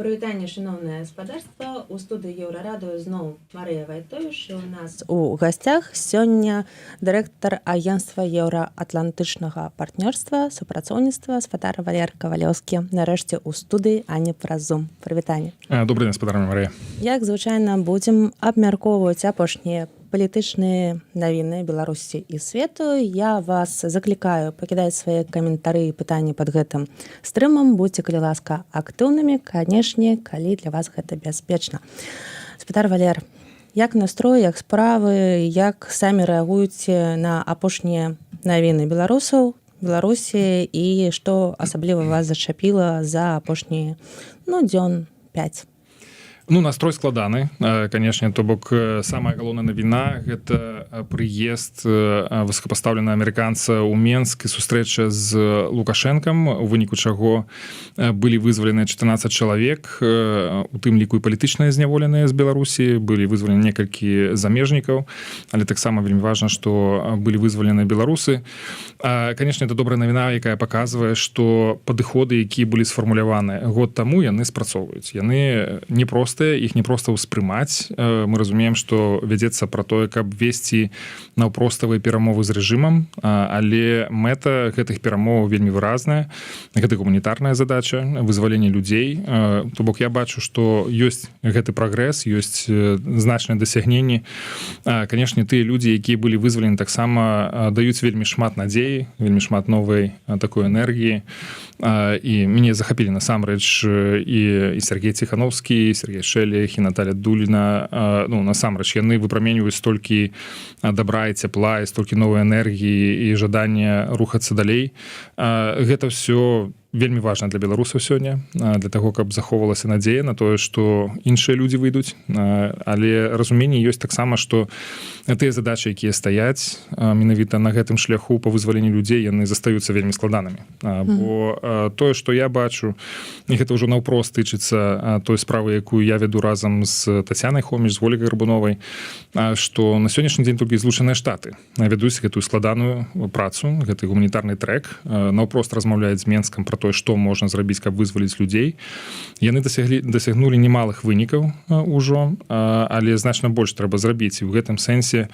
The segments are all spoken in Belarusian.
Прывітанне, шаноўнае спадарства. У студыі Еўрарадыё зноў Марыя Вайтовіч. У нас у гасцях сёння дырэктар агенцтва еўраатлантычнага партнёрства, супрацоўніцтва Спадар Валер Кавалёўскі. Нарэшце ў студыі, а не праз Zoom. Прывітанне. Добрый день, Спадар Марыя. Як звычайна будзем абмяркоўваць апошнія палітычныя навіны Беларусі і свету. Я вас заклікаю пакідаць свае каментары і пытанні пад гэтым стрымам. Будьце, калі ласка, актыўнымі, канешне, калі для вас гэта бяспечна. Спадар Валер, як настрой, як справы, як самі рэагуеце на апошнія навіны беларусаў, Беларусі і што асабліва вас зачапіла за апошнія, дзён 5? Настрой складаны, канешне, то бок самая галоўная навіна гэта прыезд высокапастаўленага амерыканца ў Менск і сустрэча з Лукашэнкам, у выніку чаго былі вызваленыя 14 чалавек, у тым ліку і палітычныя зняволеныя з Беларусі, былі вызвалены некалькі замежнікаў, але таксама вельмі важна, што былі вызваленыя беларусы. Канешне, это добрая навіна, якая паказвае, што падыходы, якія былі сфармуляваны год таму, яны спрацоўваюць. Яны не проста, іх не проста ўспрымаць. Мы разумеем, што вядзецца пра тое, каб весці наўпроставыя перамовы з рэжымам, але мэта гэтых перамоваў вельмі выразная. Гэта гуманітарная задача, вызваленне людзей. То бок я бачу, што ёсць гэты прагрэс, ёсць значныя дасягненні. Канешне, тыя людзі, якія былі вызвалены, таксама даюць вельмі шмат надзеі, вельмі шмат новай такой энергіі. І мяне захапілі насамрэч і Сергей Ціхановскі, і Сергей Шэлех, і Наталя Дуліна. Насамрэч, яны выпраменьваюць столькі добра і цяпла, і столькі новай энергіі і жадання рухацца далей. Гэта ўсё вельмі важна для беларусаў сёння, для таго, каб захоўвалася надзея на тое, што іншыя людзі выйдуць. Але разуменне ёсць таксама, што тыя задачы, якія стаяць менавіта на гэтым шляху па вызваленні людзей, яны застаюцца вельмі складанымі. Бо тое, што я бачу, і гэта ўжо наўпрост тычыцца той справы, якую я вяду разам з Тацянай Хоміч, з Ольгай Гарбуновай, што на сённяшні дзень толькі Злучаныя Штаты вядуць гэтую складаную працу, гэты гуманітарны трэк, наўпрост размаўляюць з Менскам пра тое, што можна зрабіць, каб вызваліць людзей. Яны дасягнулі немалых вынікаў ужо, але значна больш трэба зрабіць. І ў гэтым сэнсе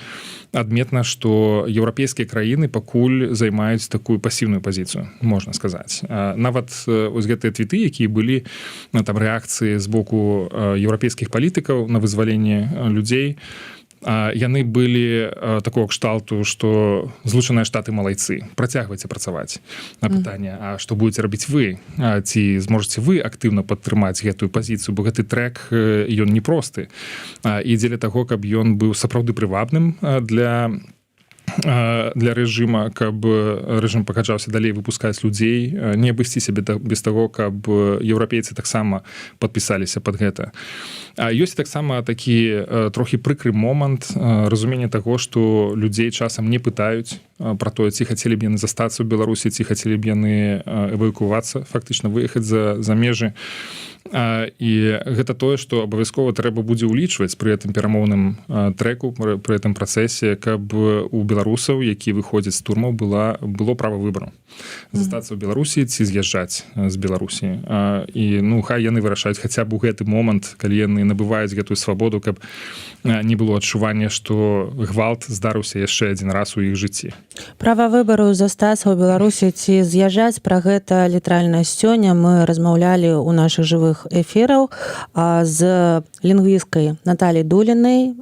адметна, што еўрапейскія краіны пакуль займаюць такую пасіўную пазіцыю, можна сказаць. Нават вось гэтыя твіты, якія былі там рэакцыі з боку еўрапейскіх палітыкаў на вызваленне людзей, яны былі такого кшталту, што Злучаныя Штаты малайцы, працягвайце працаваць. На пытанне, а што будзеце рабіць вы? Ці зможаце вы актыўна падтрымаць гэтую пазіцыю, бо гэты трэк, ён непросты. І дзеля таго, каб ён быў сапраўды прывабным для рэжыма, каб рэжым пагаджаўся далей выпускаць людзей, не абысціся без таго, каб еўрапейцы таксама падпісаліся пад гэта. Ёсць таксама такі трохі прыкры момант разумення таго, што людзей часам не пытаюць пра тое, ці хацелі б яны застацца ў Беларусі, ці хацелі б яны эвакуавацца, фактычна выехаць за межы. І гэта тое, што абавязкова трэба будзе ўлічваць пры гэтым перамоўным трэку, пры гэтым працэсе, каб у беларусаў, які выходзяць з турмаў, было права выбару. Застацца ў Беларусі ці з'язджаць з Беларусі. І хай яны вырашаюць хаця б у гэты момант, калі яны набываюць гэтую свабоду, каб не было адчування, што гвалт здарыўся яшчэ адзін раз у іх жыцці. Права выбару застацца ў Беларусі ці з'язджаць, пра гэта літаральна сёння мы размаўлялі ў нашых жывых эфіраў з лінгвісткай Наталяй Дулінай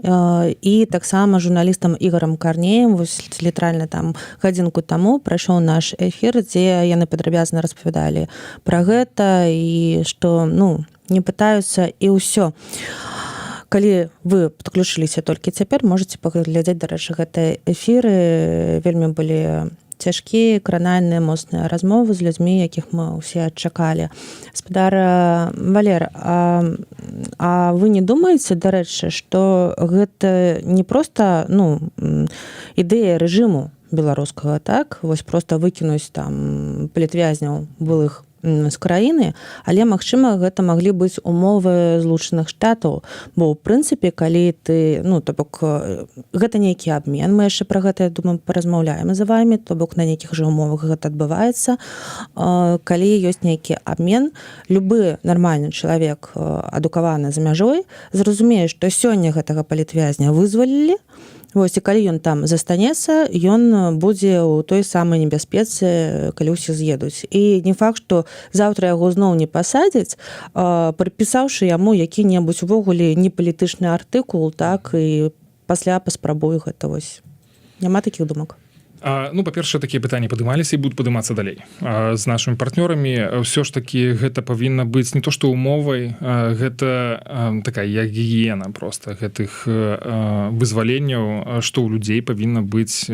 і таксама журналістам Ігорам Карнеем. Вось літаральна там гадзінку таму прайшоў наш эфір, дзе яны падрабязна распавядалі пра гэта і што, не пытаюцца і ўсё. Калі вы падключыліся толькі цяпер, можаце паглядзець, дарэчы, гэтыя эфіры. Вельмі былі цяжкія, кранальныя, моцныя размовы з людзьмі, якіх мы ўсе чакалі. Спадар Валер, а вы не думаеце, дарэчы, што гэта не проста ідэя рэжыму беларускага, так? Вось проста выкінуць там палітвязняў былых з краіны, але магчыма гэта маглі быць умовы Злучаных Штатаў, бо ў прынцыпе калі ты то бок гэта нейкі абмен, мы яшчэ пра гэта, я думаю, паразмаўляем за вами, то бок на нейкіх жа умовах гэта адбываецца. Калі ёсць нейкі абмен, любы нармальны чалавек, адукаваны за мяжой, зразумее, што сёння гэтага палітвязня вызвалілі. Вось, і калі ён там застанецца, ён будзе ў той самай небяспецы, калі ўсе з'едуць. І не факт, што заўтра яго зноў не пасадзяць, прыпісаўшы яму які-небудзь увогуле непалітычны артыкул, так, і пасля паспрабую гэта вось. Няма такіх думак? Па-першае, такія пытанні падымаліся і будуць падымацца далей. З нашымі партнёрамі ўсё ж такі гэта павінна быць не то што умовай, гэта такая як гігіена проста гэтых вызваленняў, што ў людзей павінна быць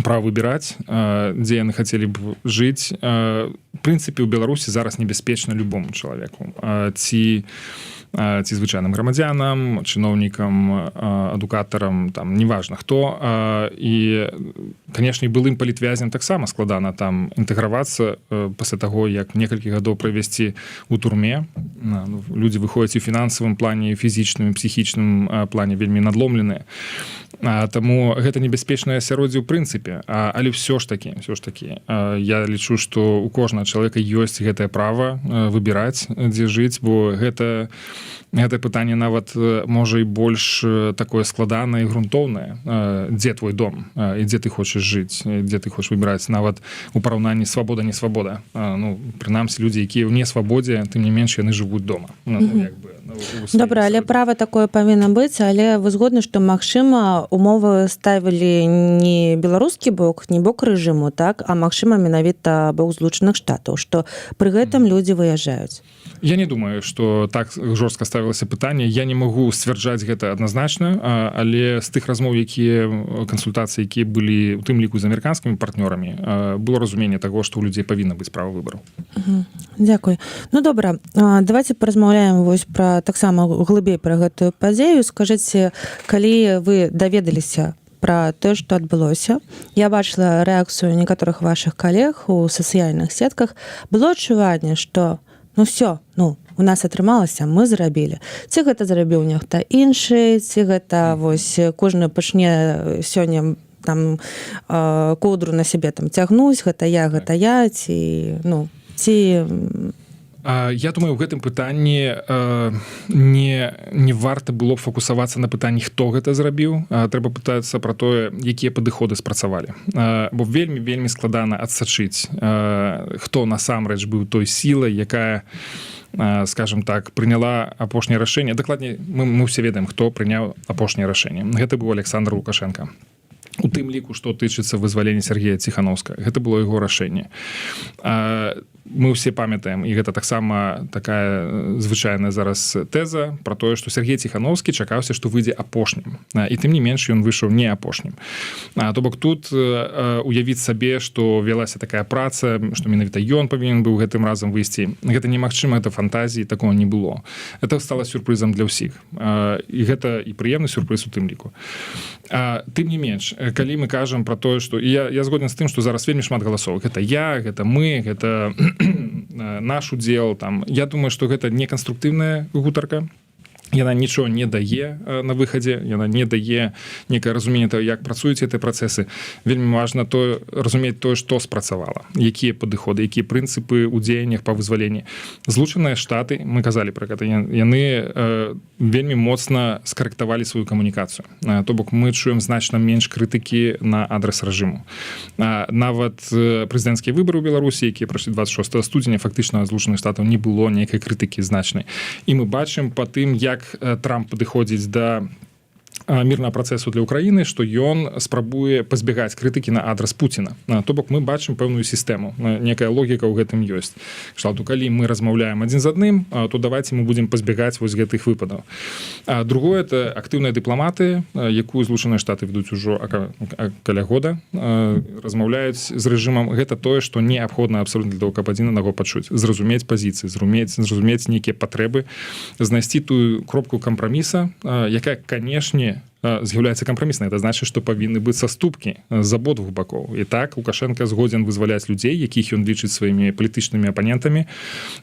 права выбіраць, дзе яны хацелі б жыць. В прынцыпе, у Беларусі зараз небяспечна любому чалавеку. Ці звычайным грамадзянам, чыноўнікам, адукатарам, там неважна хто. І, канешне, былым палітвязням таксама складана там інтэгравацца пасля таго, як некалькі гадоў правесці ў турме. Людзі выходзяць у фінансавым плане, фізічным, псіхічным плане вельмі надломленыя. Таму гэта небяспечнае асяроддзе ў прынцыпе. Але ўсё ж такі, я лічу, што у кожнага чалавека ёсць гэтае права выбіраць, дзе жыць, бо гэта пытанне нават можа і больш такое складанае і грунтоўнае. Дзе твой дом і дзе ты хочаш жыць, дзе ты хочаш выбіраць, нават у параўнанні свабода-не свабода. Прынамсі, людзі, якія ў несвабодзе, тым не менш яны жывуць дома. Добра, але права такое павінна быць, але вы згодны, што магчыма умовы ставілі не беларускі бок, не бок рэжыму, так, а магчыма менавіта бок Злучаных Штатаў, што пры гэтым людзі выязджаюць. Я не думаю, што так жорстка ставілася пытанне. Я не магу сцвярджаць гэта адназначна, але з тых размоў, кансультацыі, якія былі у тым ліку з амерыканскімі партнёрамі, было разуменне таго, што ў людзей павінна быць права выбару. Дзякуй. Добра, давайте паразмаўляем вось пра таксама глыбей пра гэтую падзею. Скажыце, калі вы даведаліся пра тое, што адбылося. Я бачыла рэакцыю некаторых вашых калег у сацыяльных сетках. Было адчуванне, што ўсё, у нас атрымалася, мы зрабілі. Ці гэта зрабіў нехта іншы, ці гэта вось кожны пачне сёння там коўдру на сябе там цягнуць, гэта я, ці... Я думаю, у гэтым пытанні не варта было б фокусавацца на пытанні, хто гэта зрабіў. Трэба пытацца пра тое, якія падыходы спрацавалі. Бо вельмі складана адсачыць, хто насамрэч быў той сілай, якая, скажем так, прыняла апошняе рашэнне. Дакладней, мы ўсе ведаем, хто прыняў апошняе рашэнне. Гэта быў Александр Лукашенко. У тым ліку, што тычыцца вызвалення Сергея Ціханаўскага. Гэта было яго рашэнне. Мы ўсе памятаем, і гэта таксама такая звычайная зараз тэза пра тое, што Сергей Ціханаўскі чакаўся, што выйдзе апошнім. І тым не менш ён выйшаў не апошнім. То бок тут уявіць сабе, што вялася такая праца, што менавіта ён павінен быў гэтым разам выйсці. Гэта немагчыма, гэта фантазіі, такого не было. Это стала сюрпрызам для ўсіх. І гэта і прыемны сюрпрыз у тым ліку. Тым не менш, калі мы кажам пра тое, што я згоден з тым, што зараз вельмі шмат галасоў. Гэта я, гэта мы, гэта наш удзел там. Я думаю, што гэта не канструктыўная гутарка. Яна нічого не дае на выхадзе, яна не дае некае разуменне того, як працуюць гэтыя працэсы. Вельмі важна разумець тое, што спрацавала, якія падыходы, якія прынцыпы ў дзеяннях па вызваленні. Злучаныя Штаты, мы казалі пра гэта, яны вельмі моцна скарэктавалі сваю камунікацыю. То бок мы чуем значна менш крытыкі на адрас рэжыму. Нават прэзідэнцкія выбары ў Беларусі, якія прайшлі 26 студзеня, фактычна Злучаных Штатаў не было нейкай крытыкі значнай. І мы бачым па тым, як Трамп падыходзіць да мірнага працэсу для Украіны, што ён спрабуе пазбягаць крытыкі на адрас Пуціна. То бок мы бачым пэўную сістэму, некая логіка ў гэтым ёсць. Кшталту, калі мы размаўляем адзін з адным, то давайте мы будзем пазбягаць вось гэтых выпадаў. Другое, это актыўныя дыпламаты, якую Злучаныя Штаты ведуць ужо каля года, размаўляюць з рэжымам. Гэта тое, што неабходна абсолютна для того, каб адзін аднаго пачуць, зразумець пазіцыі, зразумець нейкія патрэбы, знайсці тую кропку кампраміса, якая, канешне, з'яўляецца кампраміснай. Это значыць, што павінны быць саступкі з абодвух бакоў. І так Лукашенко згодзен вызваляць людзей, якіх ён лічыць сваімі палітычнымі апанентамі.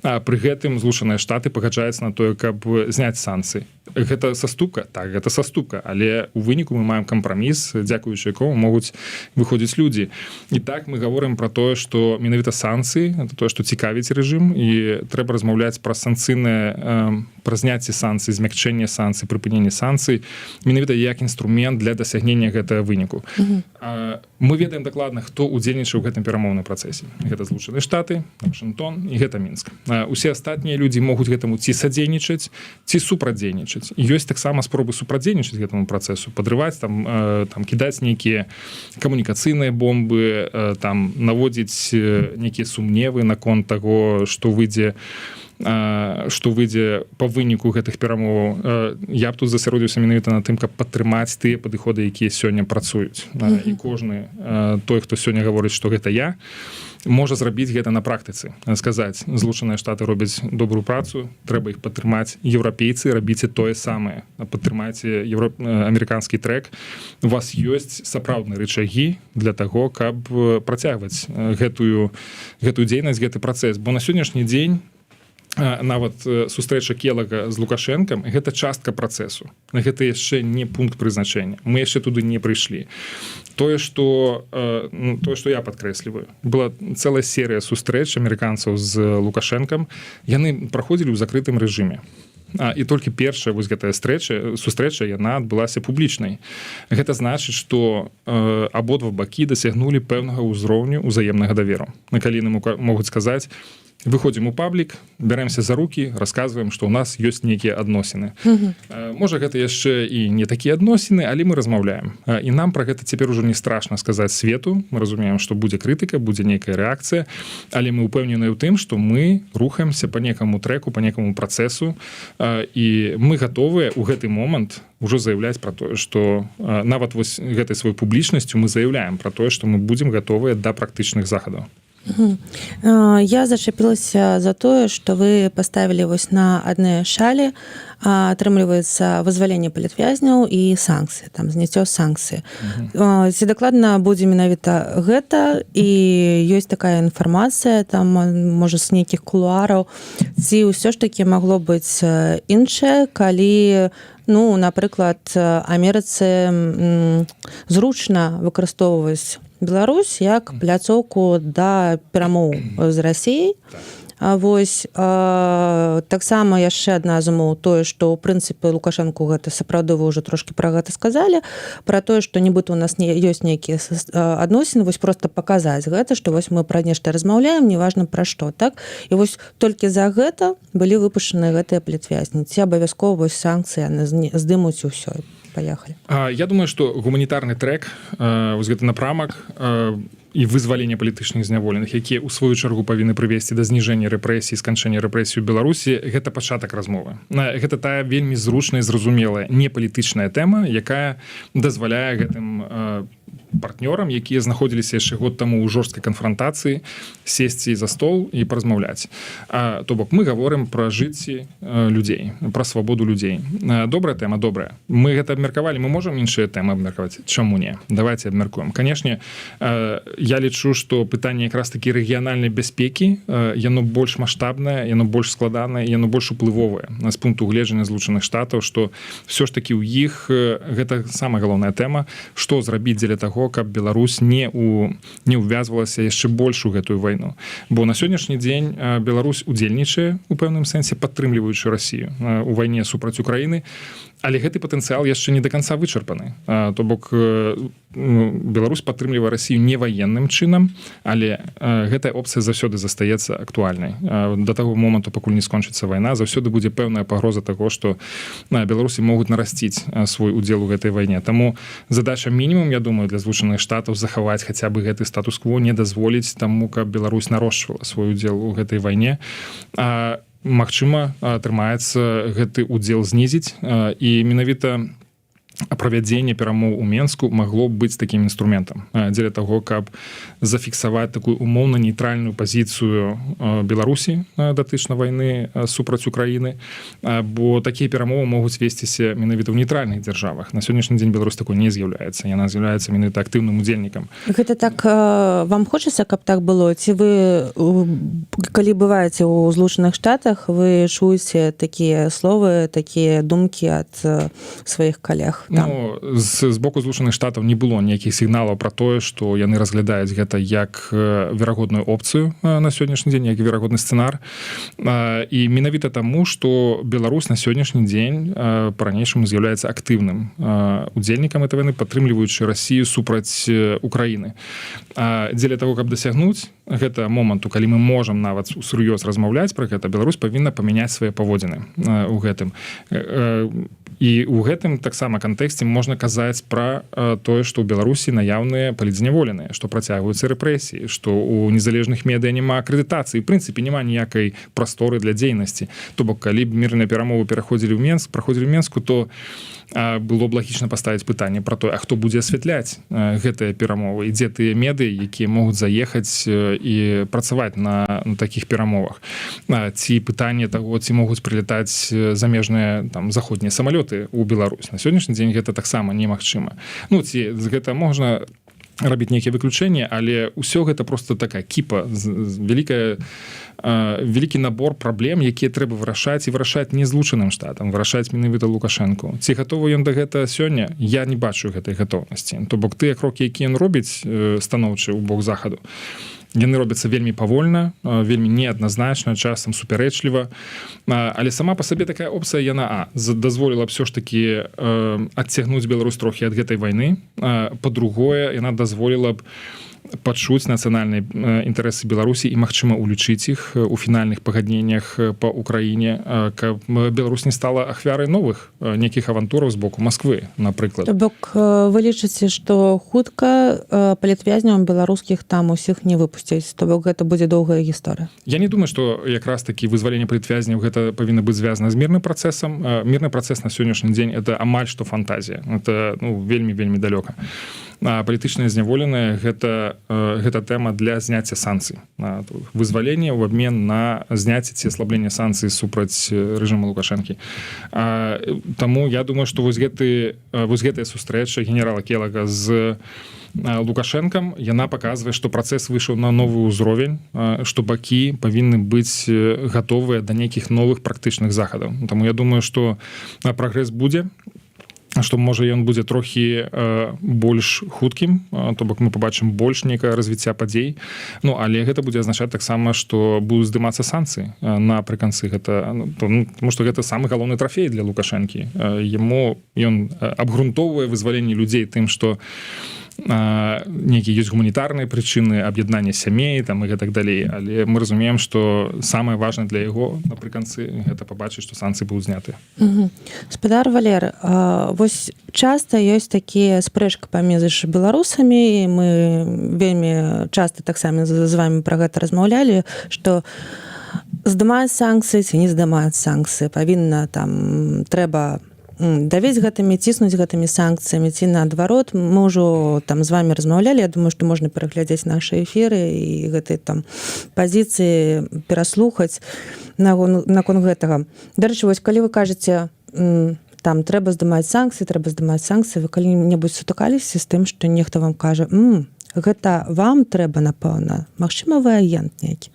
Пры гэтым Злучаныя Штаты пагаджаюцца на тое, каб зняць санкцыі. Гэта саступка? Так, гэта саступка. Але у выніку мы маем кампраміс, дзякуючы якому могуць выходзіць людзі. І так мы гаворым пра тое, што менавіта санкцыі, это тое, што цікавіць рэжым, і трэба размаўляць пра санкцыйнае, пра зняцце санкцый, змякчэнне санкцый, прыпыненне санкцый, менавіта як інструмент для дасягнення гэтага выніку. Мы ведаем дакладна, хто удзельнічаў у гэтым перамоўным працэсе. Гэта Злучаныя Штаты, Вашынгтон і гэта Мінск. Усе астатнія людзі могуць гэтаму ці садзейнічаць, ці супрадзейнічаць. І ёсць таксама спробы супрадзейнічаць гэтаму працэсу, падрываць, там кідаць нейкія камунікацыйныя бомбы, там наводзіць нейкія сумневы наконт таго, што выйдзе па выніку гэтых перамоваў. Я б тут засяродзіўся менавіта на тым, каб падтрымаць тыя падыходы, якія сёння працуюць. І кожны той, хто сёння гаворыць, што гэта я, можа зрабіць гэта на практыцы. Сказаць, Злучаныя Штаты робяць добрую працу, трэба іх падтрымаць. Еўрапейцы, рабіце тое самае. Падтрымайце амерыканскі трэк. У вас ёсць сапраўдныя рычагі для таго, каб працягваць гэтую дзейнасць, гэты працэс. Бо на сённяшні дзень нават сустрэча Келага з Лукашэнкам — гэта частка працэсу. Гэта яшчэ не пункт прызначэння. Мы яшчэ туды не прыйшлі. Тое, што я падкрэсліваю, была цэлая серыя сустрэч амерыканцаў з Лукашэнкам. Яны праходзілі ў закрытым рэжыме. І толькі першая вось гэтая сустрэча, яна адбылася публічнай. Гэта значыць, што абодва бакі дасягнулі пэўнага ўзроўню ўзаемнага даверу. Калі могуць сказаць: выходзім у паблік, бярэмся за рукі, расказваем, што ў нас ёсць нейкія адносіны. Можа, гэта яшчэ і не такія адносіны, але мы размаўляем. І нам пра гэта цяпер ужо не страшна сказаць свету. Мы разумеем, што будзе крытыка, будзе нейкая рэакцыя, але мы ўпэўненыя ў тым, што мы рухаемся па некаму трэку, па некаму працэсу, і мы гатовыя ў гэты момант ужо заяўляць пра тое, што нават вось гэтай сваёй публічнасцю мы заяўляем пра тое, што мы будзем гатовыя да практычных захадаў. Я зачапілася за тое, што вы паставілі вось на адны шалі, атрымліваецца вызваленне палітвязняў і санкцыі, там зняццё санкцыі. Ці дакладна будзе менавіта гэта, і ёсць такая інфармацыя, там, можа, з нейкіх кулуараў, ці ўсё ж такі магло быць іншае, калі, напрыклад, Амерыцы зручна выкарыстоўваць Беларусь як пляцоўку да перамоў з Расіяй. Вось таксама яшчэ адна з умоў тое, што ў прынцыпе Лукашэнку гэта сапраўды, вы ўжо трошкі пра гэта сказалі, пра тое, што нібыта у нас ёсць нейкія адносіны, вось проста паказаць гэта, што вось мы пра нешта размаўляем, неважна пра што, так? І вось толькі за гэта былі выпушчаны гэтыя палітвязні. Ці абавязкова вось санкцыі здымуць усё. Поехали. Я думаю, што гуманітарны трэк, вось гэты напрамак і вызваленне палітычных зняволеных, якія ў сваю чаргу павінны прывесці да зніжэння рэпрэсій, сканчэння рэпрэсій у Беларусі, гэта пачатак размовы. Гэта тая вельмі зручная і зразумелая непалітычная тэма, якая дазваляе гэтым партнёрам, якія знаходзіліся яшчэ год таму ў жорсткай канфрантацыі, сесці за стол і паразмаўляць. То бок мы гаворым пра жыцці людзей, пра свабоду людзей. Добрая тэма, добрая. Мы гэта абмеркавалі, мы можам іншыя тэмы абмеркаваць? Чаму не? Давайте абмеркуем. Канешне, я лічу, што пытанне якраз такі рэгіянальнай бяспекі, яно больш маштабнае, яно больш складанае, яно больш уплывовае з пункту гледжання Злучаных Штатаў, што ўсё ж такі ў іх гэта самая галоўная тэма, што зрабіць дзеля таго, каб Беларусь не ўвязвалася яшчэ больш у гэтую вайну. Бо на сённяшні дзень Беларусь удзельнічае у пэўным сэнсе, падтрымліваючы Расію у вайне супраць Украіны, але гэты патэнцыял яшчэ не да канца вычарпаны. То бок Беларусь падтрымлівае Расію не ваенным чынам, але гэтая опцыя заўсёды застаецца актуальнай. Да таго моманту, пакуль не скончыцца вайна, заўсёды будзе пэўная пагроза таго, што беларусы могуць нарасціць свой удзел у гэтай вайне. Таму задача мінімум, я думаю, для Злучаных Штатаў захаваць хаця бы гэты статус-кво, не дазволіць таму, каб Беларусь нарошчвала свой удзел у гэтай вайне. Магчыма, атрымаецца гэты удзел знізіць, і менавіта правядзенне перамоў у Менску магло б быць такім інструментам дзеля таго, каб зафіксаваць такую умоўна нейтральную пазіцыю Беларусі датычна вайны супраць Украіны, бо такія перамовы могуць весціся менавіта ў нейтральных дзяржавах. На сённяшні дзень Беларусь такой не з'яўляецца, яна з'яўляецца менавіта актыўным удзельнікам. Гэта так вам хочацца, каб так было? Ці вы, калі бываеце ў Злучаных Штатах, вы чуеце такія словы, такія думкі ад сваіх калег? Ну, з боку Злучаных Штатаў не было ніякіх сігналаў пра тое, што яны разглядаюць гэта як верагодную опцыю на сённяшні дзень, як верагодны сцэнар. І менавіта таму, што Беларусь на сённяшні дзень па-ранейшаму з'яўляецца актыўным удзельнікам этой вайны, падтрымліваючы Расію супраць Украіны. Дзеля таго, каб дасягнуць гэта моманту, калі мы можам нават сур'ёз размаўляць пра гэта, Беларусь павінна памяняць свае паводзіны ў гэтым. І ў гэтым таксама кантэксце можна казаць пра тое, што ў Беларусі наяўныя палітзняволеныя, што працягваюцца рэпрэсіі, што ў незалежных медыа няма акрэдытацыі, в прынцыпе няма ніякай прасторы для дзейнасці. То бок, калі б мірныя перамовы праходзілі ў Менску, то было б лагічна паставіць пытанне пра тое, а хто будзе асвятляць гэтыя перамовы, і дзе тыя медыі, якія могуць заехаць і працаваць на такіх перамовах. Ці пытанне таго, ці могуць прылетаць замежныя там заходнія самалёты ў Беларусь. На сённяшні дзень гэта таксама немагчыма. Ну, ці з гэта можна рабіць нейкія выключэнні, але ўсё гэта просто такая кіпа, вялікі набор праблем, якія трэба вырашаць і вырашаць не Злучаным Штатам, вырашаць менавіта Лукашэнку. Ці гатовы ён да гэта сёння? Я не бачу гэтай гатоўнасці. То бок тыя крокі, якія ён робіць станоўчы ў бок захаду, яны робяцца вельмі павольна, вельмі неадназначна, часам супярэчліва, але сама па сабе такая опцыя яна дазволіла б ўсё ж такі адцягнуць Беларусь трохі ад гэтай вайны. Па-другое, яна дазволіла б пачуць нацыянальныя інтарэсы Беларусі і, магчыма, улічыць іх у фінальных пагадненнях па Украіне, каб Беларусь не стала ахвярай новых нейкіх авантураў з боку Масквы, напрыклад. То бок вы лічыце, што хутка палітвязняў беларускіх там усіх не выпусцяць, то бок гэта будзе доўгая гісторыя? Я не думаю, што якраз такі вызваленне палітвязняў гэта павінна быць звязана з мірным працэсам. Мірны працэс на сённяшні дзень это амаль што фантазія. Это вельмі далёка. Палітычныя зняволеныя гэта тэма для зняцця санкцый, вызвалення ў абмен на зняцце ці аслаблення санкцый супраць рэжыму Лукашэнкі. Таму я думаю, што вось гэтая сустрэча генерала Келага з Лукашэнкам, яна паказвае, што працэс выйшаў на новы ўзровень, што бакі павінны быць гатовыя да нейкіх новых практычных захадаў. Таму я думаю, што прагрэс будзе, што можа ён будзе трохі больш хуткім, то бок мы пабачым больш нейкае развіцця падзей. Ну, але гэта будзе азначаць таксама, што будуць здымацца санкцыі напрыканцы гэта, тому што гэта самы галоўны трафей для Лукашэнкі. Ён абгрунтоўвае вызваленне людзей тым, што нейкія ёсць гуманітарныя прычыны, аб'яднання сямей там і гэтак далей, але мы разумеем, што самае важнае для яго напрыканцы гэта пабачыць, што санкцыі будуць знятыя. Спадар Валер, вось часта ёсць такія спрэчкі паміж беларусамі, мы вельмі часта таксама з вамі пра гэта размаўлялі, што здымаюць санкцыі ці не здымаюць санкцыі, павінна там трэба давець гэтымі, ціснуць гэтымі санкцыямі, ці наадварот. Мы ўжо там з вамі размаўлялі, я думаю, што можна пераглядзець нашы эфіры і гэтыя там пазіцыі пераслухаць наконт гэтага. Дарэчы, вось калі вы кажаце, там трэба здымаць санкцыі, вы калі-небудзь сутыкаліся з тым, што нехта вам кажа, гэта вам трэба, напэўна, магчыма, вы агент нейкі?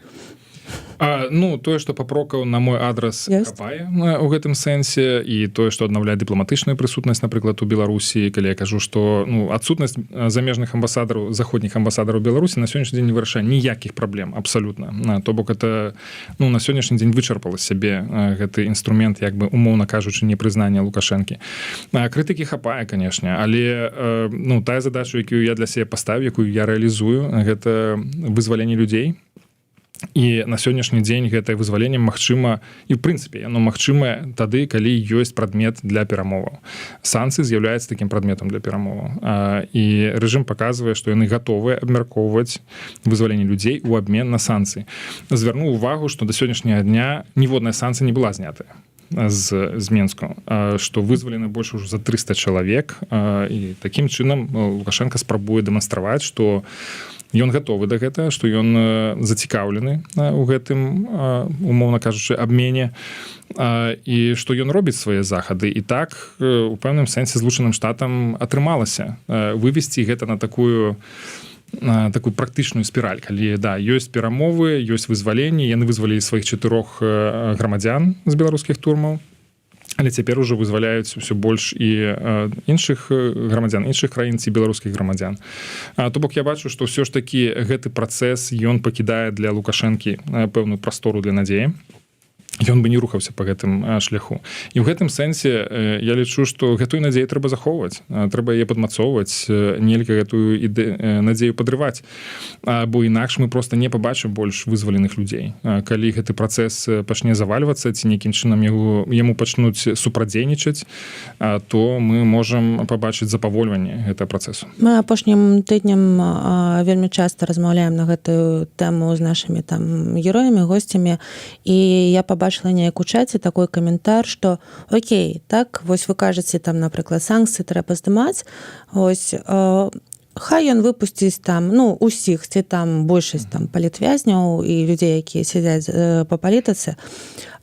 Тое, што папрокаў на мой адрас хапае у гэтым сэнсе, і тое, што аднаўляе дыпламатычную прысутнасць, напрыклад, у Беларусі, калі я кажу, што адсутнасць замежных амбасадараў, заходніх амбасадараў Беларусі на сённяшні дзень не вырашае ніякіх праблем абсалютна. То бок это на сённяшні дзень вычарпала сябе гэты інструмент, як бы умоўна кажучы, непрызнання Лукашэнкі. Крытыкі хапае, канешне, але тая задача, якую я для сябе паставіў, якую я рэалізую, гэта вызваленне людзей. І на сённяшні дзень гэтае вызваленне магчыма, і ў прынцыпе яно магчымае тады, калі ёсць прадмет для перамоваў. Санкцыі з'яўляецца такім прадметам для перамоваў. І рэжым паказвае, што яны гатовыя абмяркоўваць вызваленне людзей у абмен на санкцыі. Звярну ўвагу, што да сённяшняга дня ніводная санкцыя не была знятая. з Менску, што вызвалены больш ужо за 300 чалавек, і такім чынам Лукашенко спрабуе дэманстраваць, што ён гатовы да гэтага, што ён зацікаўлены ў гэтым, умоўна кажучы, абмене, і што ён робіць свае захады. І так, у пэўным сэнсе, Злучаным Штатам атрымалася вывесці гэта на такую практычную спіраль, калі ёсць перамовы, ёсць вызваленні, яны вызвалілі сваіх 4 грамадзян з беларускіх турмаў, але цяпер ужо вызваляюць усё больш і іншых грамадзян, іншых краін ці беларускіх грамадзян. То бок я бачу, што ўсё ж такі гэты працэс ён пакідае для Лукашэнкі пэўную прастору для надзеі. Ён бы не рухаўся па гэтым шляху. І ў гэтым сэнсе я лічу, што гэтую надзею трэба захоўваць, трэба яе падмацоўваць, нельга гэтую надзею падрываць, бо інакш мы проста не пабачым больш вызваленых людзей. Калі гэты працэс пачне завальвацца ці нейкім чынам яму пачнуць супрадзейнічаць, то мы можам пабачыць запавольванне гэтага працэсу. Мы апошнім тыднем вельмі часта размаўляем на гэтую тэму з нашымі там героямі, госцямі, і я побачыла неяк у чаце такой каментар, што окей, так, вось вы кажаце там, напрыклад, санкцыі трэба здымаць, вось хай ён выпусціць там, усіх, ці там большасць там палітвязняў і людзей, якія сядзяць па палітыцы,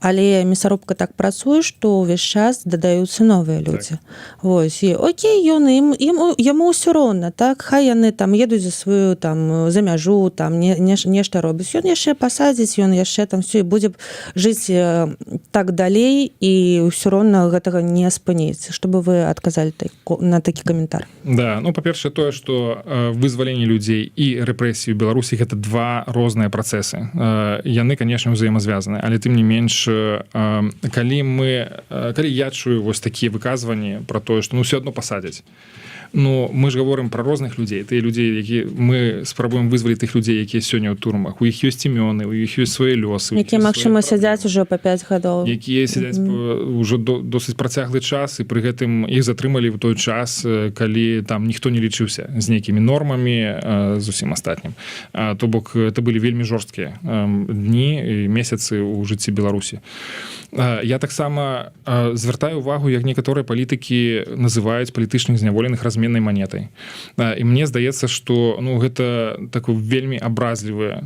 але мясарубка так працуе, што ўвесь час дадаюцца новыя людзі. Вось, і окей, яму ўсё роўна, так, хай яны там едуць за сваю там за мяжу, там нешта робіць. Ён яшчэ пасадзіць, ён яшчэ там все і будзе жыць так далей, і ўсё роўна гэтага не спыніць. Што бы вы адказалі на такі каментар? Да, па-першае, тое, што вызваленне людзей і рэпрэсіі ў Беларусі гэта 2 розныя працэсы. Яны, канешне, узаемазвязаны, але тым не менш, калі я чую вось такія выказванні пра тое, што ўсё адно пасадзяць, мы ж гаворым пра розных людзей, тыя людзей, які мы спрабуем вызваліць тых людзей, якія сёння ў турмах, у іх ёсць імёны, у іх ёсць свае лёсы, якія, магчыма, сядзяць ужо па 5 гадоў, якія сядзяць ўжо досыць працяглы час, і пры гэтым іх затрымалі ў той час, калі там ніхто не лічыўся з нейкімі нормамі, з усім астатнім. То бок это былі вельмі жорсткія дні і месяцы ў жыцці Беларусі. Я таксама звяртаю увагу, як некаторыя палітыкі называюць палітычных зняволеных разменнай манетай. І мне здаецца, што гэта такая вельмі абразлівая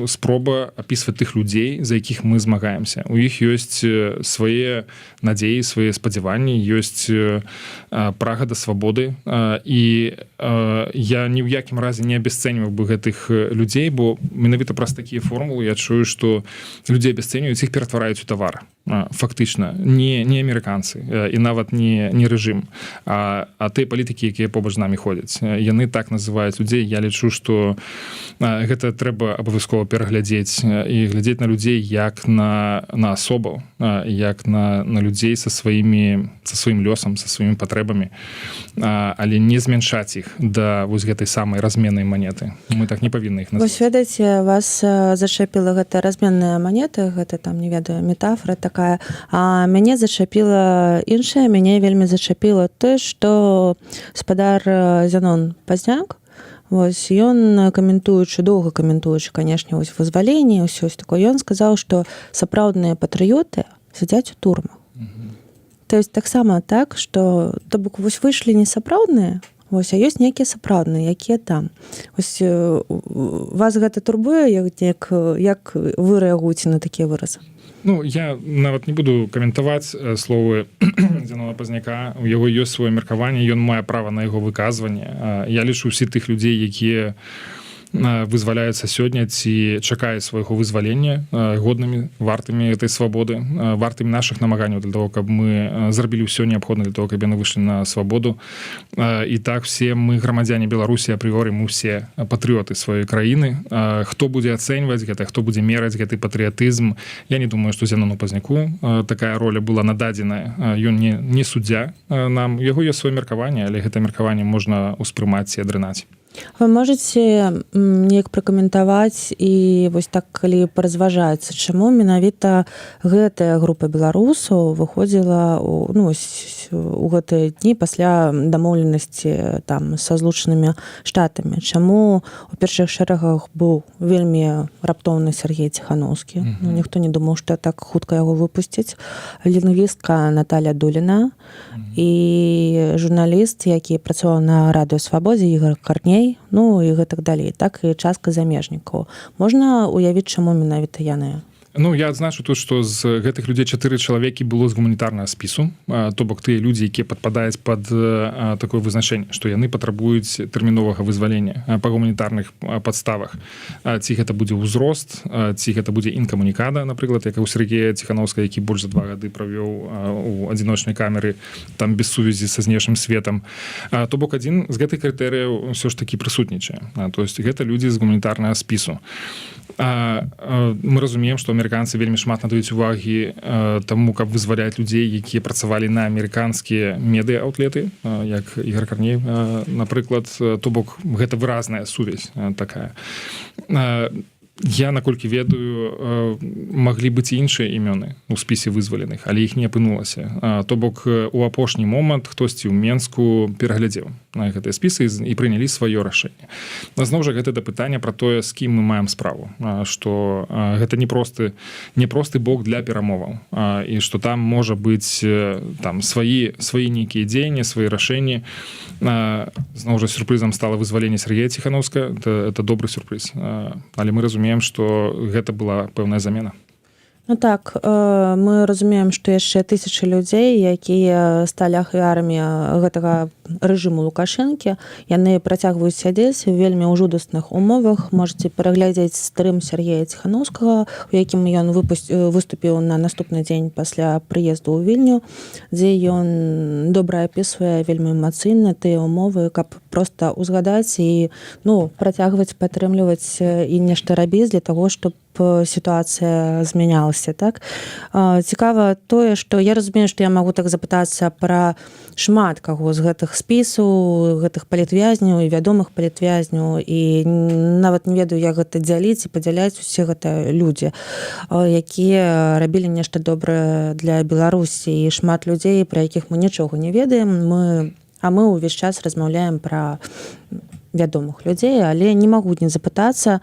спроба апісваць тых людзей, за якіх мы змагаемся. У іх ёсць свае надзеі, свае спадзяванні, ёсць прага да свабоды, і я ні ў якім разе не абясцэньваў бы гэтых людзей, бо менавіта праз такія формулы я чую, што людзей абясцэньваюць, іх ператвараюць у тавар. Фактычна, не амерыканцы і нават не рэжым, а тыя палітыкі, якія побач з намі ходзяць. Яны так называюць людзей. Я лічу, што гэта трэба абавязкова пераглядзець і глядзець на людзей як на асобаў, як на людзей са сваім лёсам, са сваімі патрэбамі, але не змяншаць іх да вось гэтай самай разменнай манеты. Мы так не павінны іх назваць. Вось ведаеце, вас зачапіла гэта разменная манета, гэта там, не ведаю, метафора такая, а мяне зачапіла іншае, мяне вельмі зачапіла тое, што спадар Зянон Пазняк, вось ён доўга каментуючы, канешне, вось вызваленне, ўсё такое, ён сказаў, што сапраўдныя патрыёты сядзяць у турмах. То есть таксама так, што то бок вось выйшлі не сапраўдныя, вось, а ёсць нейкія сапраўдныя, якія там. Вось вас гэта турбуе, як вы рэагуеце на такія выразы? Я нават не буду каментаваць словы Зянона Пазняка. У яго ёсць сваё меркаванне, ён мае права на яго выказванне. Я лічу ўсіх тых людзей, якія вызваляюцца сёння ці чакаюць свайго вызвалення, годнымі, вартымі гэтай свабоды, вартымі нашых намаганняў для того, каб мы зрабілі ўсё неабходнае для того, каб яны выйшлі на свабоду. І так все мы грамадзяне Беларусі апрыёры, мы ўсе патрыёты сваёй краіны. Хто будзе ацэньваць гэта, хто будзе мераць гэты патрыятызм, я не думаю, што Зянону Пазняку такая роля была нададзеная. Ён не суддзя нам, у яго ёсць сваё меркаванне, але гэта меркаванне можна ўспрымаць і адрынаць. Вы можаце неяк пракаментаваць і вось так калі паразважаецца, чаму менавіта гэтая група беларусаў выходзіла у гэтыя дні пасля дамоўленасці там са Злучанымі Штатамі, чаму у першых шэрагах быў вельмі раптоўны Сергей Ціханаўскі, ніхто не думаў, што так хутка яго выпусцяць, лінгвістка Наталя Дуліна і журналіст, які працаваў на радыё Свабодзе, Ігор Карней, ну і гэтак далей, так і частка замежнікаў. Можна уявіць, чаму менавіта яны? Ну, я адзначу тут, што з гэтых людзей 4 чалавекі было з гуманітарнага спісу, то бок тыя людзі, якія падпадаюць пад такое вызначэнне, што яны патрабуюць тэрміновага вызвалення па гуманітарных падставах. Ці гэта будзе ўзрост, ці гэта будзе інкамунікада, напрыклад, як у Сергея Ціханаўска, які больш за 2 гады правёў у адзіночнай камеры, там без сувязі са знешнім светам. То бок адзін з гэтых крытэрыяў ўсё ж такі прысутнічае. То есть гэта людзі з гуманітарнага спісу. Мы разумеем, што амерыканцы вельмі шмат надаюць увагі таму, каб вызваляць людзей, якія працавалі на амерыканскія медыа-аутлеты, як Ігор Карней, напрыклад, то бок гэта выразная сувязь такая. Я, наколькі ведаю, маглі быць і іншыя імёны ў спісе вызваленых, але іх не апынулася. То бок у апошні момант хтосьці ў Менску пераглядзеў на гэтыя спісы і прынялі сваё рашэнне. Зноў жа гэта да пытання пра тое, з кім мы маем справу, што гэта не просты бок для перамоваў, і што там можа быць там свае нейкія дзеянні, свае рашэнні. Зноў жа сюрпрызам стала вызваленне Сергея Ціханаўска, это добры сюрпрыз, але мы разумеем, што гэта была пэўная замена. Ну так, мы разумеем, што яшчэ тысячы людзей, якія сталі ахвярамі гэтага рэжыму Лукашэнкі, яны працягваюць сядзець вельмі ў жудасных умовах. Можаце пераглядзець стрым Сергея Ціханаўскага, у якім ён выступіў на наступны дзень пасля прыезду ў Вільню, дзе ён добра апісвае вельмі эмацыйна тыя умовы, каб проста ўзгадаць і працягваць падтрымліваць і нешта рабіць для таго, щоб сітуацыя змянялася, так? Цікава тое, што я разумею, што я магу так запытацца пра шмат каго з гэтых спісаў, гэтых палітвязняў і вядомых палітвязняў, і нават не ведаю, як гэта дзяліць і падзяляць усе гэта людзі, якія рабілі нешта добрае для Беларусі, і шмат людзей, пра якіх мы нічога не ведаем, мы ўвесь час размаўляем пра вядомых людзей, але не магу не запытацца,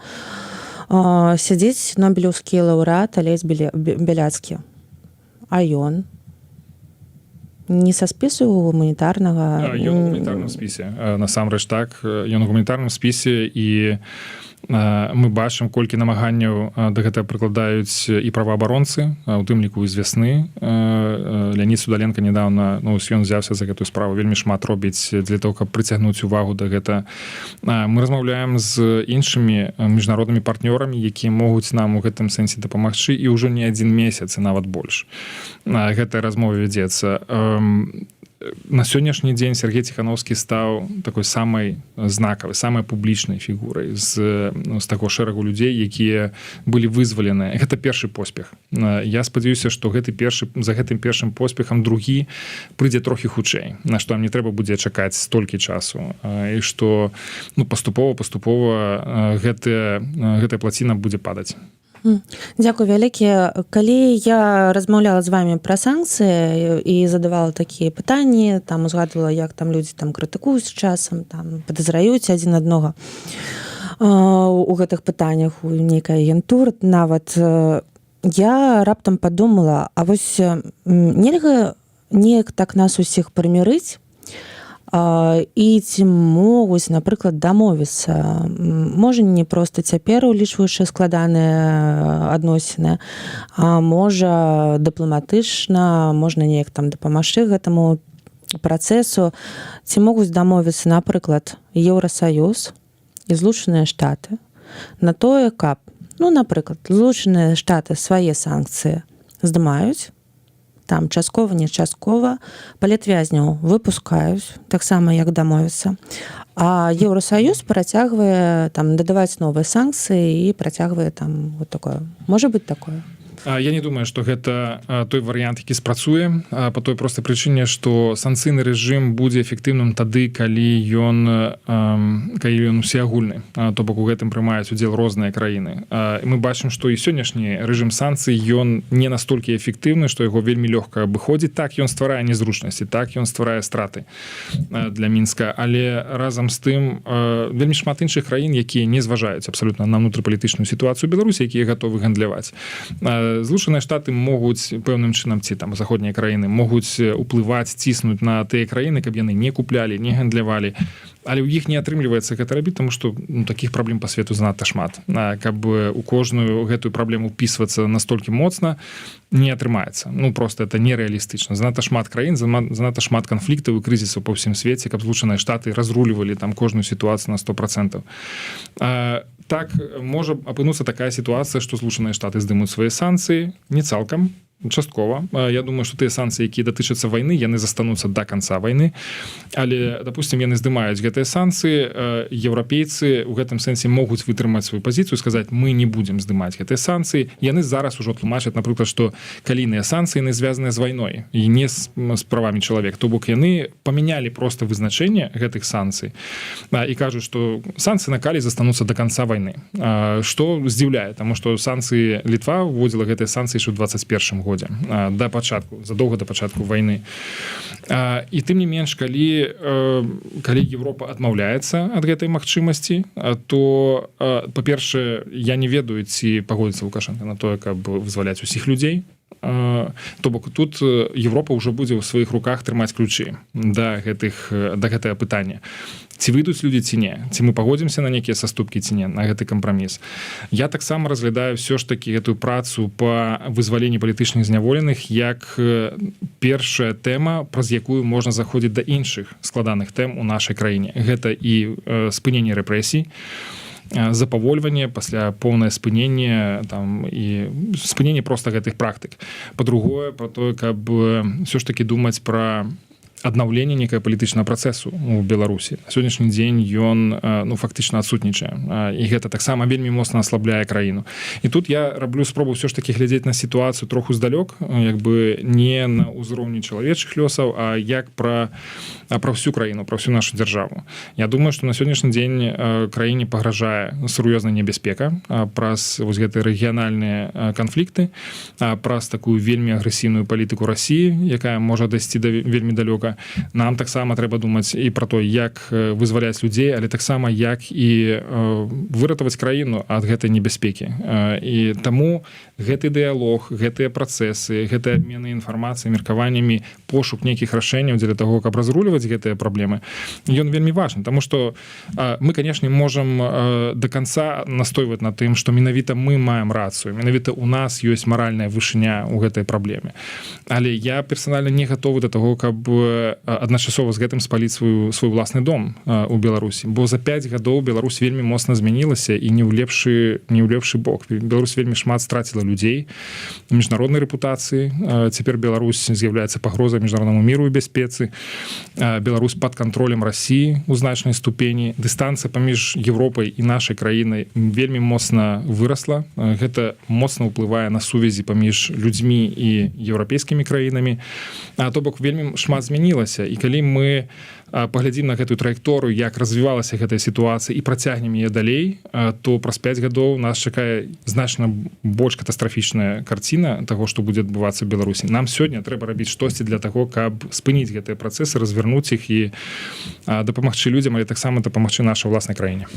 сядзіць нобелеўскі лаўрэат Алесь Бяляцкі. А ён? Не са спісу гуманітарнага? Ён у гуманітарным спісе. Насамрэч так, ён у гуманітарным спісе, і мы бачым, колькі намаганняў да гэтага прыкладаюць і праваабаронцы, у тым ліку і з вясны. Леонід Судаленко недавно, ён взяўся за гэтую справу, вельмі шмат робіць для того, каб прыцягнуць увагу да гэта. Мы размаўляем з іншымі міжнароднымі партнёрамі, якія могуць нам у гэтым сэнсе дапамагчы, і ўжо не адзін месяц, і нават больш. Гэтая размова вядзецца. На сённяшні дзень Сергей Ціханаўскі стаў такой самай знакавай, самай публічнай фігурай з таго шэрагу людзей, якія былі вызваленыя. Гэта першы поспех. Я спадзяюся, што за гэтым першым поспехам другі прыйдзе трохі хутчэй, на што нам не трэба будзе чакаць столькі часу, і што паступова гэтая плаціна будзе падаць. Дзякуй вялікі. Калі я размаўляла з вамі пра санкцыі і задавала такія пытанні, там узгадвала, як там людзі там крытыкуюць часам, там падазраюць адзін аднаго у гэтых пытаннях, у нейкай агентур нават, я раптам падумала, а вось нельга неяк так нас усіх прымірыць, і ці могуць, напрыклад, дамовіцца. Можа, не проста цяпер, улічваючы складаныя адносіны, а можа, дыпламатычна, можна неяк там дапамагчы гэтаму працэсу. Ці могуць дамовіцца, напрыклад, Еўрасаюз і Злучаныя Штаты на тое, каб, напрыклад, Злучаныя Штаты свае санкцыі здымаюць, там часткова, не часткова, палітвязняў выпускаюць, таксама як дамовіцца. А Еўрасаюз працягвае там дадаваць новыя санкцыі і працягвае там вот такое. Можа быць такое? Я не думаю, што гэта той варыянт, які спрацуе па той простай прычыне, што санкцыйны рэжым будзе эфектыўным тады, калі ён усеагульны, то бок у гэтым прымаюць удзел розныя краіны. Мы бачым, што і сённяшні рэжым санкцый ён не настолькі эфектыўны, што яго вельмі лёгка абыходзіць. Так ён стварае незручнасці, так ён стварае страты для Мінска, але разам з тым вельмі шмат іншых краін, якія не зважаюць абсалютна на внутрыпалітычную сітуацыю Беларусі, якія гатовы гандляваць. Злучаныя Штаты могуць пэўным чынам, ці там заходнія краіны могуць уплываць, ціснуць на тыя краіны, каб яны не куплялі, не гандлявалі. Але ў іх не атрымліваецца гэта рабіць, тому што такіх праблем па свету занадта шмат. Каб у кожную гэтую праблему ўпісвацца настолькі моцна, не атрымаецца. Просто это нереалістычна. Занадта шмат краін, занадта шмат канфліктаў і крызісаў па ўсім свеце, каб Злучаныя Штаты разрулівалі там кожную сітуацыю на 100%. Так, можа апынуцца такая сітуацыя, што Злучаныя Штаты здымуць свае санкцыі, не цалкам, часткова. Я думаю, што тыя санкцыі, якія датычацца вайны, яны застануцца да канца вайны. Але, допустим, яны здымаюць гэтыя санкцыі, еўрапейцы ў гэтым сэнсе могуць вытрымаць сваю пазіцыю, сказаць, мы не будзем здымаць гэтыя санкцыі. Яны зараз ужо тлумачаць, напрыклад, што калійныя санкцыі, яны звязаныя з вайной і не з правамі чалавека. То бок яны памянялі проста вызначэнне гэтых санкцый і кажуць, што санкцыі на калій застануцца да канца вайны. Што здзіўляе, таму што санкцыі Літва вводзіла гэтыя санкцыі яшчэ ў 21 годзе, да пачатку, задоўга да пачатку вайны. І тым не менш, калі Европа адмаўляецца ад гэтай магчымасці, то, па-першае, я не ведаю, ці пагодзіцца Лукашенко на тое, каб вызваляць усіх людзей. То бок тут Европа ўжо будзе ў сваіх руках трымаць ключы да гэтага пытання. Ці выйдуць людзі, ці не? Ці мы пагодзімся на нейкія саступкі, ці не, на гэты кампраміс? Я таксама разглядаю ўсё ж такі гэтую працу па вызваленні палітычных зняволеных як першая тэма, праз якую можна заходзіць да іншых складаных тэм у нашай краіне. Гэта і спыненне рэпрэсій, запавольванне, пасля поўнае спыненне і спыненне проста гэтых практык. Па-другое, пра тое, каб ўсё ж такі думаць пра аднаўленне некае палітычнага працэсу ў Беларусі. На сённяшні дзень ён фактычна адсутнічае. І гэта таксама вельмі моцна аслабляе краіну. І тут я раблю спробу ўсё ж такі глядзець на сітуацыю троху здалёк, як бы не на ўзроўні чалавечых лёсаў, а як пра всю краіну, пра всю нашу дзяржаву. Я думаю, што на сённяшні дзень краіне пагражае сур'ёзная небяспека праз вось гэтыя рэгіянальныя канфлікты, праз такую вельмі агрэсіўную палітыку Расіі, якая можа дайсці вельмі далёка. Нам таксама трэба думаць і пра то, як вызваляць людзей, але таксама як і выратаваць краіну ад гэтай небяспекі. І таму гэты дыялог, гэтыя працэсы, гэтыя абмены інфармацыяй, меркаваннямі, пошук нейкіх рашэнняў дзеля таго, каб разруліваць гэтыя праблемы, ён вельмі важны, таму што мы, канешне, можам да канца настойваць на тым, што менавіта мы маем рацыю, менавіта ў нас ёсць маральная вышыня ў гэтай праблеме. Але я персанальна не гатовы да таго, каб адначасова з гэтым спаліць свой уласны дом у Беларусі. Бо за 5 гадоў Беларусь вельмі моцна змянілася і не ў лепшы бок. Беларусь вельмі шмат страціла людзей, міжнароднай рэпутацыі. Цяпер Беларусь з'яўляецца пагрозай міжнароднаму міру і бяспецы. Беларусь пад кантролем Расіі ў значнай ступені. Дыстанцыя паміж Европай і нашай краінай вельмі моцна вырасла. Гэта моцна ўплывае на сувязі паміж людзьмі і еўрапейскімі краінамі. То бок вельмі шмат змянілася. І калі мы паглядзім на гэтую траекторыю, як развівалася гэтая сітуацыя і працягнем яе далей, то праз 5 гадоў нас чакае значна больш катастрафічная карціна таго, што будзе адбывацца ў Беларусі. Нам сёння трэба рабіць штосьці для таго, каб спыніць гэтыя працэсы, развярнуць іх і дапамагчы людзям, але таксама дапамагчы нашай уласнай краіне.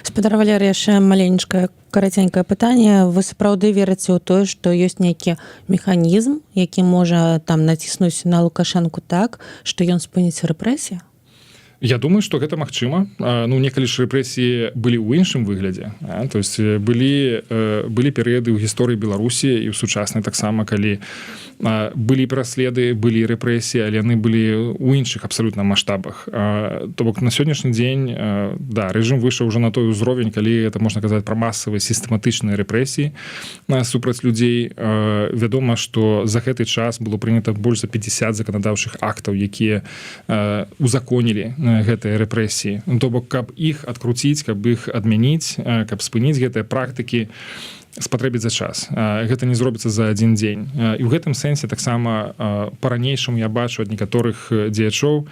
Спадар Валерый, яшчэ маленечкае караценькае пытанне. Вы сапраўды верыце ў тое, што ёсць нейкі механізм, які можа там націснуць на Лукашэнку так, што ён спыніць рэпрэсіі? Я думаю, што гэта магчыма. Некалі ж рэпрэсіі былі ў іншым выглядзе. То есть былі перыяды ў гісторыі Беларусі і ў сучаснай таксама, калі былі пераследы, былі рэпрэсіі, але яны былі ў іншых абсалютна маштабах. То бок на сённяшні дзень рэжым выйшаў ўжо на той узровень, калі это можна казаць пра масавыя сістэматычныя рэпрэсіі супраць людзей. Вядома, што за гэты час было прынята больш за 50 заканадаўчых актаў, якія узаконілі гэтыя рэпрэсіі. То бок, каб іх адкруціць, каб іх адмяніць, каб спыніць гэтыя практыкі, спатрэбіць за час. Гэта не зробіцца за адзін дзень. І ў гэтым сэнсе таксама па-ранейшаму я бачу ад некаторых дзеячоў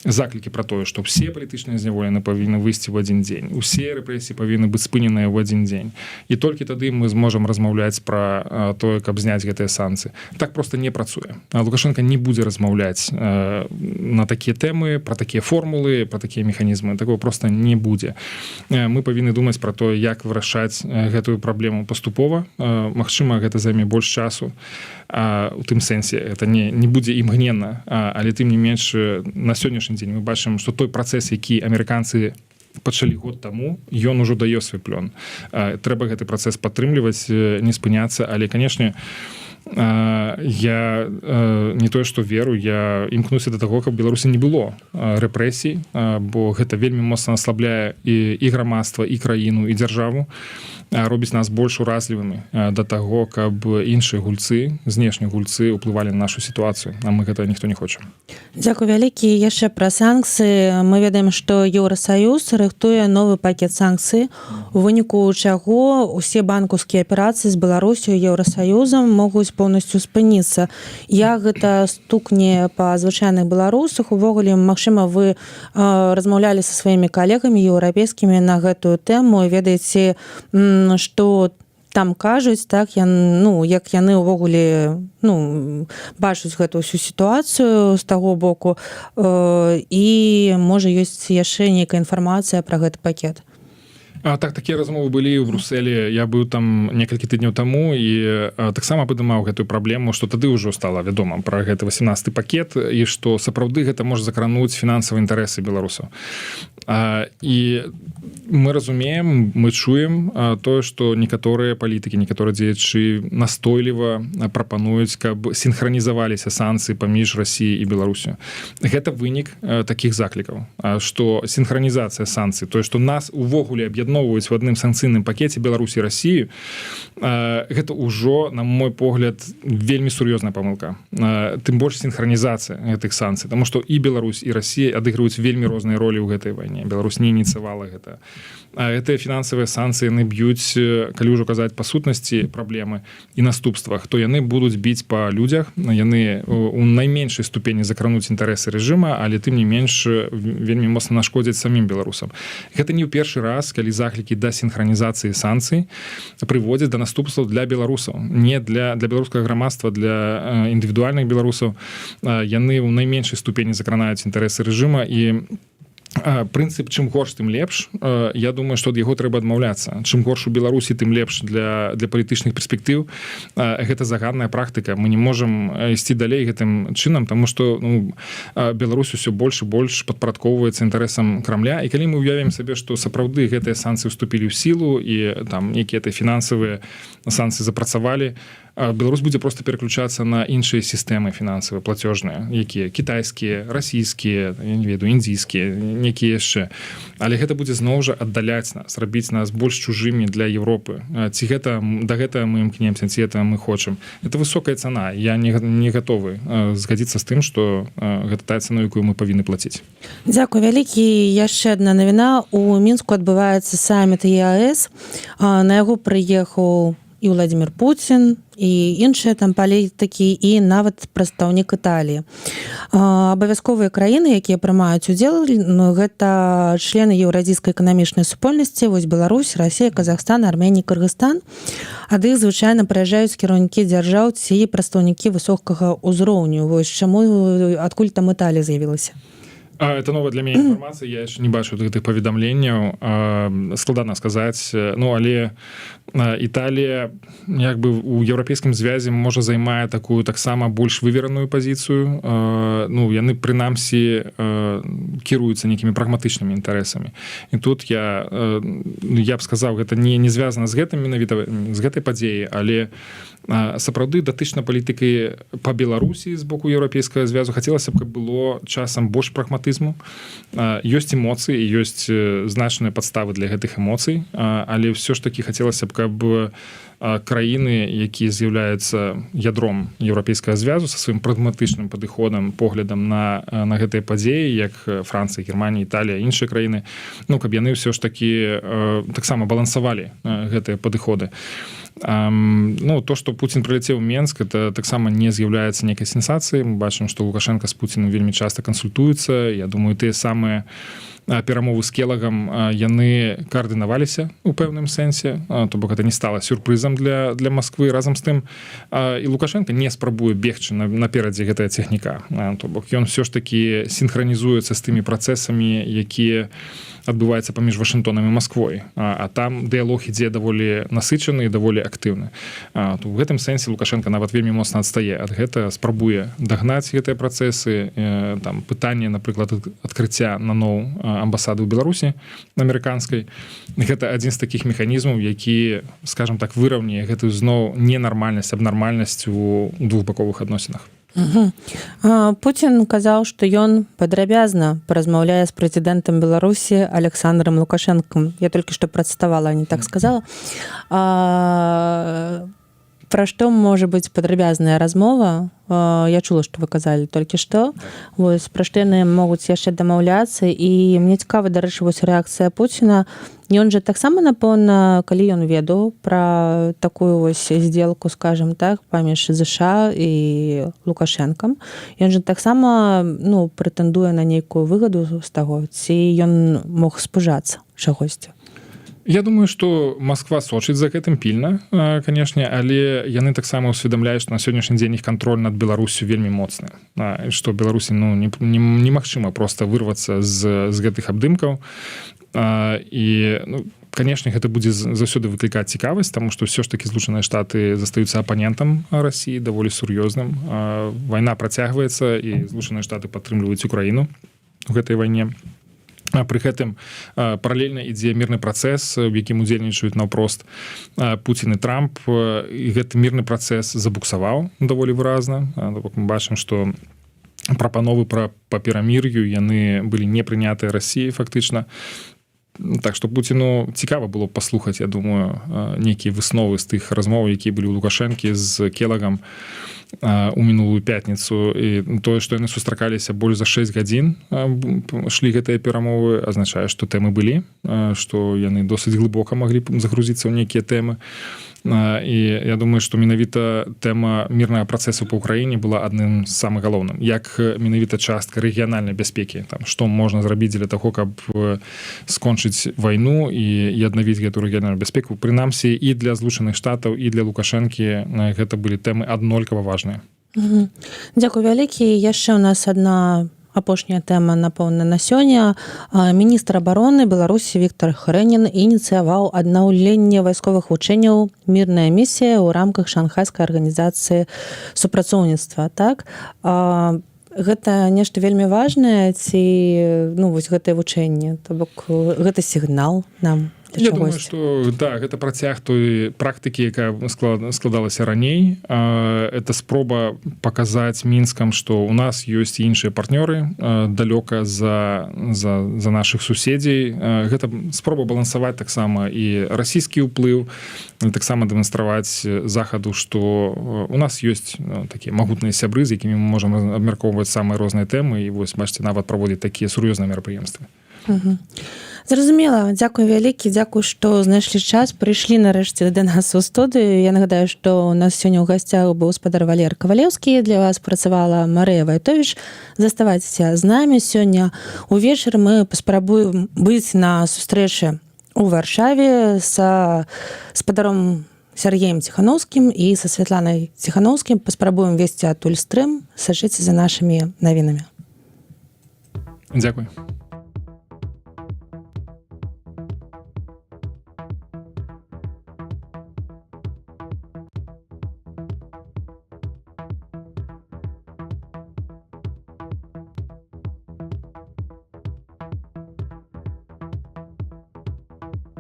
заклікі пра тое, што ўсе палітычныя зняволены павінны выйсці ў адзін дзень. Усе рэпрэсіі павінны быць спыненыя ў адзін дзень. І толькі тады мы зможам размаўляць пра тое, каб зняць гэтыя санкцыі. Так проста не працуе. Лукашенко не будзе размаўляць на такія тэмы, пра такія формулы, пра такія механізмы. Такого проста не будзе. Мы павінны думаць пра тое, як вырашаць гэтую праблему паступова. Магчыма, гэта займе больш часу. У тым сэнсе это не будзе імгненна, але тым не менш на сённяшні дзень мы бачым, што той працэс, які амерыканцы пачалі год таму, ён ужо дае свой плён. Трэба гэты працэс падтрымліваць, не спыняцца, але, канешне, я не тое, што веру, я імкнуся да таго, каб Беларусі не было рэпрэсій, бо гэта вельмі моцна аслабляе і грамадства, і краіну, і дзяржаву, робіць нас больш уразлівымі да таго, каб іншыя гульцы, знешнія гульцы ўплывалі на нашу сітуацыю, а мы гэта ніхто не хоча. Дзякуй вялікі. Яшчэ пра санкцыі. Мы ведаем, што Еўрасаюз рыхтуе новы пакет санкцый, у выніку чаго усе банкаўскія аперацыі з Беларусю і Еўрасаюзам могуць поўнасцю спыніцца. Як гэта стукне па звычайных беларусах? Увогуле, магчыма, вы размаўлялі са сваімі калегамі еўрапейскімі на гэтую тэму і ведаеце, што там кажуць, так, як яны ўвогуле бачуць гэту ўсю сітуацыю з таго боку, і можа ёсць яшчэ нейкая інфармацыя пра гэты пакет. Так, такія размовы былі ў Брусэлі. Я быў там некалькі тыдняў таму і таксама падымаў гэтую праблему, што тады ўжо стала вядома пра гэты 18-й пакет і што сапраўды гэта можа закрануць фінансавыя інтарэсы беларусаў. І мы разумеем, мы чуем тое, што некаторыя палітыкі, некаторыя дзеячы настойліва прапануюць, каб сінхранізаваліся санкцыі паміж Расіяй і Беларусю. Гэта вынік такіх заклікаў, што сінхранізацыя санкцый, тое, што нас увогуле аб'ядноўваюць у адным санкцыйным пакеце Беларусі і Расію, гэта ўжо, на мой погляд, вельмі сур'ёзная памылка. Тым больш сінхранізацыя гэтых санкцый, таму што і Беларусь, і Расія адыгрываюць вельмі розныя ролі ў гэтай вайне. Беларусь не ініцыявала гэта. Гэтыя фінансавыя санкцыі яны б'юць, калі ўжо казаць па сутнасці праблемы і наступствах, то яны будуць біць па людзях, яны у найменшай ступені закрануць інтарэсы рэжыма, але тым не менш вельмі моцна нашкодзяць самім беларусам. Гэта не ў першы раз, калі заклікі да сінхранізацыі санкцый прыводзяць да наступстваў для беларусаў, не для беларускага грамадства, для індывідуальных беларусаў. Яны ў найменшай ступені закранаюць інтарэсы рэжыма і прынцып чым горш, тым лепш. Я думаю, што ад яго трэба адмаўляцца. Чым горш у Беларусі, тым лепш для палітычных перспектыў. Гэта заганная практыка. Мы не можам ісці далей гэтым чынам, таму што Беларусь усё больш і больш падпарадкоўваецца інтарэсам Крамля. І калі мы ўявім сабе, што сапраўды гэтыя санкцыі ўступілі ў сілу і там нейкія фінансавыя санкцыі запрацавалі, Беларусь будзе проста пераключацца на іншыя сістэмы фінансавыя, плацёжныя, якія кітайскія, расійскія, я не ведаю, індзійскія, некія яшчэ. Але гэта будзе зноў жа аддаляць нас, рабіць нас больш чужымі для Европы. Ці да гэтага мы імкнемся, ці гэта мы хочам. Это высокая цана. Я не гатовы згадзіцца з тым, што гэта тая цана, якую мы павінны плаціць. Дзякуй вялікі. Яшчэ адна навіна. У Мінску адбываецца саміт ЕАЭС. На яго прыехаў і Владимир Путин, і іншыя там палітыкі, і нават прадстаўнік Італіі. Абавязковыя краіны, якія прымаюць удзел, гэта члены Еўразійскай эканамічнай супольнасці, вось Беларусь, Расія, Казахстан, Арменія, Кыргызстан. Ад іх звычайна прыязджаюць кіраўнікі дзяржаў ці прадстаўнікі высокага ўзроўню. Вось чаму, адкуль там Італія з'явілася? Это новая для мяне інфармацыя, я яшчэ не бачу гэтых паведамленняў. Складана сказаць, але Італія як бы у еўрапейскім звязе можа займае такую таксама больш вывераную пазіцыю. Яны прынамсі кіруюцца нейкімі прагматычнымі інтарэсамі. І тут я б сказаў, гэта не звязана з гэтым менавіта з гэтай падзеяй, але сапраўды датычна палітыкі па Беларусі з боку еўрапейскага звязу хацелася б, каб было часам больш прагматызму. Ёсць эмоцыі, ёсць значныя падставы для гэтых эмоцый, але ўсё ж такі хацелася б, каб краіны, якія з'яўляюцца ядром еўрапейскага звязу са сваім прагматычным падыходам, поглядам на гэтыя падзеі, як Францыя, Германія, Італія, іншыя краіны, каб яны ўсё ж такі таксама балансавалі гэтыя падыходы. Ну, то, што Пуцін прыляцеў у Менск, это таксама не з'яўляецца нейкай сенсацыяй. Мы бачым, што Лукашенко з Пуцінам вельмі часта кансультуюцца. Я думаю, тыя самыя перамовы з Келагам яны каардынаваліся у пэўным сэнсе, то бок гэта не стала сюрпрызам для Масквы. Разам з тым і Лукашенко не спрабуе бегчы наперадзе гэтая цягніка, то бок ён все ж такі сінхранізуецца з тымі працэсамі, якія адбываецца паміж Вашынгтонам і Масквой, а там дыялог ідзе даволі насычаны і даволі актыўны. То ў гэтым сэнсе Лукашенко нават вельмі моцна адстае ад гэта, спрабуе дагнаць гэтыя працэсы, там пытанне, напрыклад, адкрыцця наноў амбасады ў Беларусі амерыканскай. Гэта адзін з такіх механізмаў, які, скажем так, выраўняе гэтую зноў ненармальнасць, абнармальнасць у двухбаковых адносінах. Пуцін казаў, што ён падрабязна паразмаўляе з прэзідэнтам Беларусі Александром Лукашэнкам. Я толькі што працытавала, не так сказала. Пра што можа быць падрабязная размова? Я чула, што вы казалі толькі што. Вось, пра што яны могуць яшчэ дамаўляцца. І мне цікава, дарэчы, вось рэакцыя Пуціна. Ён жа таксама, напэўна, калі ён ведаў пра такую вось здзелку, скажем так, паміж ЗША і Лукашэнкам, ён жа таксама, ну, прэтэндуе на нейкую выгаду з таго, ці ён мог спужацца чагосьці. Я думаю, што Масква сочыць за гэтым пільна, канешне, але яны таксама ўсведамляюць, што на сённяшні дзень іх кантроль над Беларусю вельмі моцны. Што Беларусі немагчыма проста вырвацца з гэтых абдымкаў. І, канешне, гэта будзе заўсёды выклікаць цікавасць, таму што ўсё ж такі Злучаныя Штаты застаюцца апанентам Расіі даволі сур'ёзным. Вайна працягваецца, і Злучаныя Штаты падтрымліваюць Украіну у гэтай вайне. Пры гэтым паралельна ідзе мірны працэс, у якім удзельнічаюць наўпрост Пуцін і Трамп, і гэты мірны працэс забуксаваў даволі выразна. Мы бачым, што прапановы па перамір'ю яны былі не прынятыя Расіяй фактычна. Так што Пуціну цікава было паслухаць, я думаю, нейкія высновы з тых размоў, якія былі ў Лукашэнкі з Келагам у мінулую пятніцу. І тое, што яны сустракаліся больш за 6 гадзін, шлі гэтыя перамовы, азначае, што тэмы былі, што яны досыць глыбока маглі загрузіцца ў нейкія тэмы. І я думаю, што менавіта тэма мірнага працэсу па ўкраіне была адным з самых галоўным. Як менавіта частка рэгіянальнай бяспекі, там, што можна зрабіць для таго, каб скончыць вайну і аднавіць гэту рэгіянальную бяспеку. Прынамсі, і для Злучаных Штатаў, і для Лукашэнкі гэта былі тэмы аднолькава важныя. Дзякуй вялікі. Яшчэ ў нас адна апошняя тэма, напэўна, на сёння. Міністр абароны Беларусі Віктор Хрэнін ініцыяваў аднаўленне вайсковых вучэнняў «Мірная місія» ў рамках Шанхайскай арганізацыі супрацоўніцтва. Так? Гэта нешта вельмі важнае, ці вось гэтае вучэнне? То бок гэта сігнал нам? Я думаю, што да, гэта працяг той практыкі, якая складалася раней. Это спроба паказаць мінскам, што ў нас ёсць іншыя партнёры далёка за нашых суседзей. Гэта спроба балансаваць таксама і расійскі ўплыў, таксама дэманстраваць захаду, што у нас ёсць такія магутныя сябры, з якімі мы можам абмяркоўваць самыя розныя тэмы, і вось, бачыце, нават праводзіць такія сур'ёзныя мерапрыемствы. Зразумела. Дзякуй вялікі, дзякуй, што знайшлі час, прыйшлі нарэшце да нас у студыю. Я нагадаю, што у нас сёння ў гасцях быў гаспадар Валер Кавалеўскі, для вас працавала Марыя Вайтовіч. Заставайцеся з намі. Сёння увечары мы паспрабуем быць на сустрэчы ў Варшаве са гаспадаром Сергеем Ціханаўскім і са Святланай Ціханаўскім. Паспрабуем весці адтуль стрым. Сачыце за нашымі навінамі. Дзякуй.